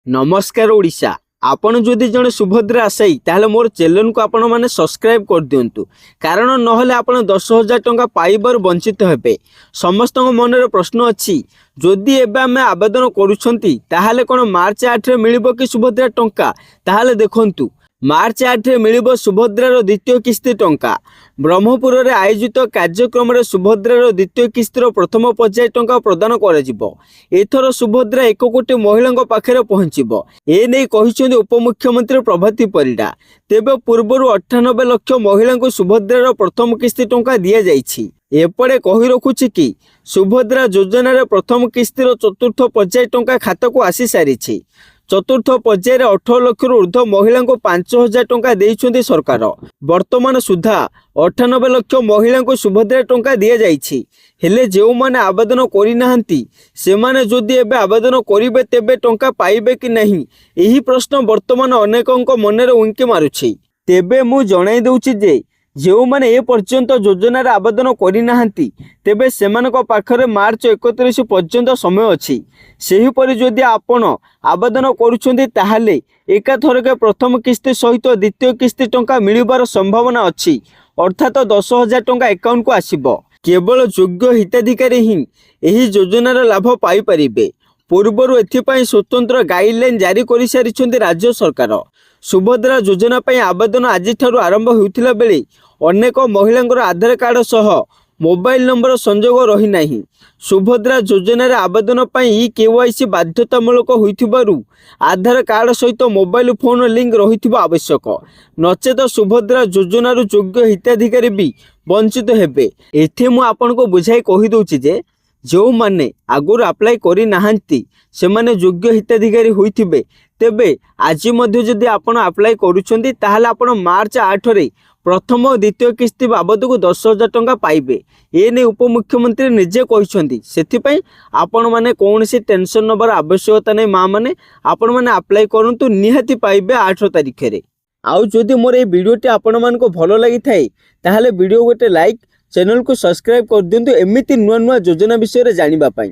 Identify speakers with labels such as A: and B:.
A: नमस्कार ओडिशा। आपण जदि जड़े सुभद्रा आशायी ताहले मोर चैनल को आपण माने सब्सक्राइब कर दियंतु, कारण नहले आपण 10,000 टंका पाइबार वंचित हेबे। समस्त मन प्रश्न अच्छी, जदि एबे आमे आवेदन करूछंती ताहले कोन मार्च 8 रे मिलिबो कि सुभद्रा टंका? ताहले देखंतु, मार्च 8 रे मिलिबो सुभद्रार द्वितीय किस्ती टंका। ब्रह्मपुर रे आयोजित कार्यक्रम रे सुभद्रार द्वितीय किस्तीर प्रथम पर्याय टंका प्रदान कराजिबो। एथर सुभद्रा 1 कोटी महिलांक पाखरे पहुंचिबो, ए नै कहिसेंती उपमुख्यमंत्री प्रभाती परिडा। तेबे पूर्वरु 98 लाख महिलांक सुभद्रार प्रथम किस्ती टंका दिया जाइछि। एपड़े कहि रखुछि कि सुभद्रा योजना रे प्रथम किस्तीर चतुर्थ पर्याय टंका खाताको आसी सारिछि। चतुर्थ पर्याय 18 लाख ऊर्ध्व महिला को 5,000 टंका देइछन्ती सरकार। वर्तमान सुधा 98 लाख महिला को सुभद्रा टंका दिया जाइछि। हेले जेउ माने आवेदन करि नाहंती सेमाने जदि एबे आवेदन करिवे तेबे टंका पाइबे कि नहीं, एही प्रश्न वर्तमान अनेकंक मनरे उंकी मारुछि। तेबे मु जणाई दउछि जे जेउ माने ए पर्यंत योजना रे आवेदन करि नाहंती तेबे सेमानक पाखरे मार्च 31 पर्यंत समय अछि। सेही परि जदि आपण आवेदन करूछन्ती ताहाले एकाथरके प्रथम किस्ती सहित द्वितीय किस्ती टंका मिलिबार संभावना अछि, अर्थात 10,000 टंका अकाउंट को आसीबो। केवल योग्य हिताधिकारी ही एही योजनार लाभ पाई परिबे। पूर्वरु एथिपाई स्वतंत्र गाइडलाइन जारी करि सारिछन्ती राज्य सरकार। सुभद्रा योजना पाई आवेदन आज ठारू आरंभ होउथिला बेले अनेक महिलांकर आधार कार्ड सह मोबाइल नंबर संजोग रही नाही। सुभद्रा योजना रे आवेदन पाई केवाईसी बाध्यतामूलक होइथिबारु आधार कार्ड सहित मोबाइल फोन लिंक रहिथिबा आवश्यक, नचेत सुभद्रा योजना रु योग्य हिताधिकारी भी वंचित हेबे। एथि मु आपन को बुझाई कहि दउछि जे जो माने आगुर अप्लाई करि नाहंती सेमाने योग्य हिताधिकारी होइथिबे, तेबे आज मध्य जदि आपण अप्लाई करूछन्ती ताहाले आपण मार्च 8 रे प्रथम और द्वितीय किस्ती बाबद को 10,000 टंका पाइबे। ए ने उपमुख्यमंत्री निजे कहिसन्ती। सेथिपई आपण माने कोनोसी टेंशन नबर आवश्यकता नै। मां माने आपण माने अप्लाई करंतु, निहाती पाइबे 8 तारिख रे। आउ जदि मोर ए वीडियोटी आपण मान को भलो लागि थाए ताहाले वीडियो गोटे लाइक, चैनल को सब्सक्राइब कर दियंतु एमिति नुआ नुआ योजना विषय रे जानिबा पई।